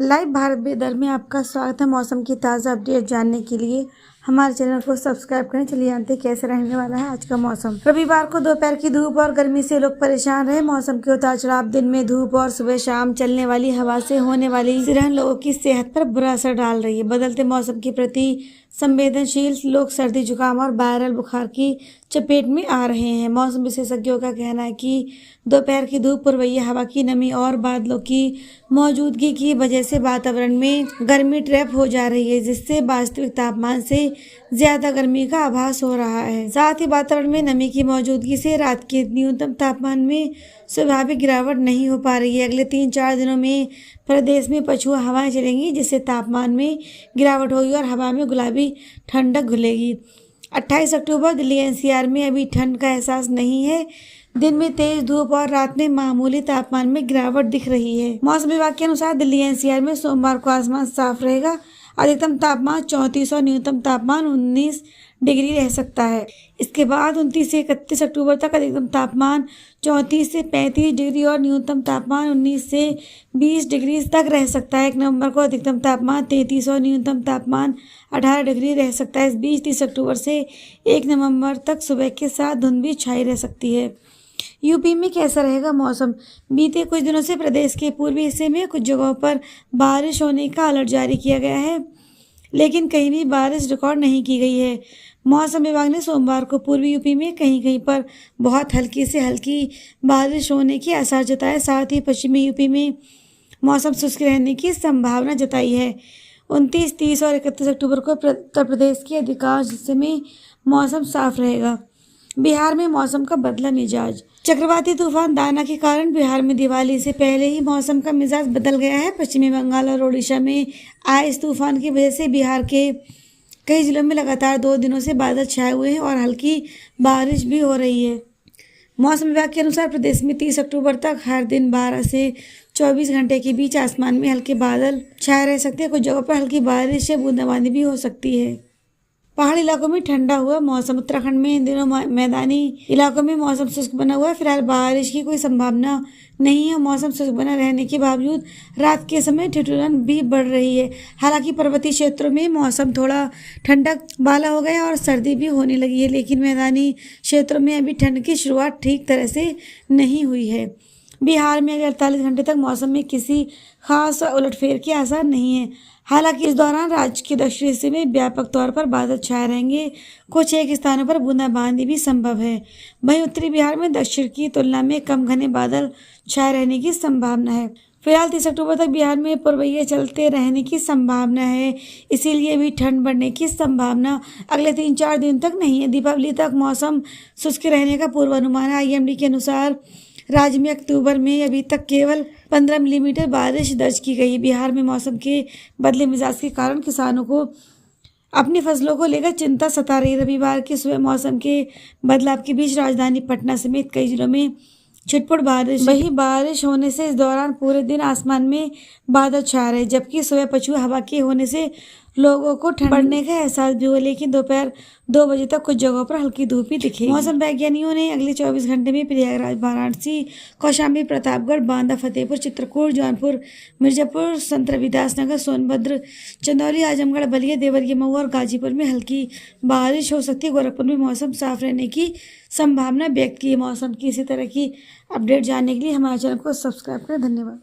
Live Bharat weather में आपका स्वागत है। मौसम की ताज़ा अपडेट जानने के लिए हमारे चैनल को सब्सक्राइब करें। चलिए जानते हैं कैसे रहने वाला है आज का मौसम। रविवार को दोपहर की धूप और गर्मी से लोग परेशान रहे। मौसम के उतार चढ़ाव, दिन में धूप और सुबह शाम चलने वाली हवा से होने वाली सिरहन लोगों की सेहत पर बुरा असर डाल रही है। बदलते मौसम के प्रति संवेदनशील लोग सर्दी, जुकाम और वायरल बुखार की चपेट में आ रहे हैं। मौसम विशेषज्ञों का कहना है कि दोपहर की धूप, पूर्वीय हवा की नमी और बादलों की मौजूदगी की वजह से वातावरण में गर्मी ट्रैप हो जा रही है, जिससे वास्तविक तापमान से ज्यादा गर्मी का आभास हो रहा है। साथ ही वातावरण में नमी की मौजूदगी से रात के न्यूनतम तापमान में स्वाभाविक गिरावट नहीं हो पा रही है। अगले 3-4 दिनों में प्रदेश में पछुआ हवाएं चलेंगी, जिससे तापमान में गिरावट होगी और हवा में गुलाबी ठंडक घुलेगी। 28 अक्टूबर दिल्ली एनसीआर में अभी ठंड का एहसास नहीं है। दिन में तेज धूप और रात में मामूली तापमान में गिरावट दिख रही है। मौसम विभाग के अनुसार दिल्ली एनसीआर में सोमवार को आसमान साफ रहेगा। अधिकतम तापमान 34 और न्यूनतम तापमान 19 डिग्री रह सकता है। इसके बाद 29 से 31 अक्टूबर तक अधिकतम तापमान 34 से 35 डिग्री और न्यूनतम तापमान 19 से 20 डिग्री तक रह सकता है। 1 नवंबर को अधिकतम तापमान 33 और न्यूनतम तापमान 18 डिग्री रह सकता है। इस बीच 30 अक्टूबर से 1 नवंबर तक सुबह के साथ धुंध भी छाई रह सकती है। यूपी में कैसा रहेगा मौसम? बीते कुछ दिनों से प्रदेश के पूर्वी हिस्से में कुछ जगहों पर बारिश होने का अलर्ट जारी किया गया है, लेकिन कहीं भी बारिश रिकॉर्ड नहीं की गई है। मौसम विभाग ने सोमवार को पूर्वी यूपी में कहीं कहीं पर बहुत हल्की से हल्की बारिश होने के आसार जताए। साथ ही पश्चिमी यूपी में मौसम शुष्क रहने की संभावना जताई है। 29, 30 और 31 अक्टूबर को उत्तर प्रदेश के अधिकांश हिस्से में मौसम साफ रहेगा। बिहार में मौसम का बदला मिजाज। चक्रवाती तूफान दाना के कारण बिहार में दिवाली से पहले ही मौसम का मिजाज बदल गया है। पश्चिमी बंगाल और ओडिशा में आए इस तूफान की वजह से बिहार के कई जिलों में लगातार 2 दिनों से बादल छाए हुए हैं और हल्की बारिश भी हो रही है। मौसम विभाग के अनुसार प्रदेश में 30 अक्टूबर तक हर दिन 12 से 24 घंटे के बीच आसमान में हल्के बादल छाए रह सकते हैं। कुछ जगहों पर हल्की बारिश या बूंदाबांदी भी हो सकती है। पहाड़ी इलाकों में ठंडा हुआ मौसम। उत्तराखंड में इन दिनों मैदानी इलाकों में मौसम शुष्क बना हुआ है। फिलहाल बारिश की कोई संभावना नहीं है। मौसम शुष्क बना रहने के बावजूद रात के समय ठिठुरन भी बढ़ रही है। हालांकि पर्वतीय क्षेत्रों में मौसम थोड़ा ठंडक वाला हो गया और सर्दी भी होने लगी है, लेकिन मैदानी क्षेत्रों में अभी ठंड की शुरुआत ठीक तरह से नहीं हुई है। बिहार में अगले 48 घंटे तक मौसम में किसी खास उलटफेर के आसार नहीं है। हालांकि इस दौरान राज्य के दक्षिणी हिस्से में व्यापक तौर पर बादल छाए रहेंगे। कुछ एक स्थानों पर बूंदाबांदी भी संभव है। वहीं उत्तरी बिहार में दक्षिण की तुलना में कम घने बादल छाए रहने की संभावना है। फिलहाल 30 अक्टूबर तक बिहार में पूर्वीय चलते रहने की संभावना है, इसीलिए भी ठंड बढ़ने की संभावना अगले 3-4 दिन तक नहीं है। दीपावली तक मौसम शुष्क रहने का पूर्वानुमान है। IMD के अनुसार राज्य में अक्टूबर में अभी तक केवल 15 मिलीमीटर बारिश दर्ज की गई। बिहार में मौसम के बदले मिजाज के कारण किसानों को अपनी फसलों को लेकर चिंता सता रही। रविवार की सुबह मौसम के बदलाव के बीच राजधानी पटना समेत कई जिलों में छिटपुट बारिश। वही बारिश होने से इस दौरान पूरे दिन आसमान में बादल छा रहे, जबकि सुबह पछुआ हवा के होने से लोगों को ठंड बढ़ने का एहसास भी हुआ, लेकिन दोपहर 2 बजे तक कुछ जगहों पर हल्की धूप भी दिखेगी। मौसम वैज्ञानिकों ने अगले 24 घंटे में प्रयागराज, वाराणसी, कौशाम्बी, प्रतापगढ़, बांदा, फतेहपुर, चित्रकूट, जौनपुर, मिर्जापुर, संत रविदास नगर, सोनभद्र, चंदौली, आजमगढ़, बलिया, देवरिया, मऊ और गाजीपुर में हल्की बारिश हो सकती है। गोरखपुर में मौसम साफ रहने की संभावना व्यक्त की है। मौसम की इसी तरह की अपडेट जानने के लिए हमारे चैनल को सब्सक्राइब करें। धन्यवाद।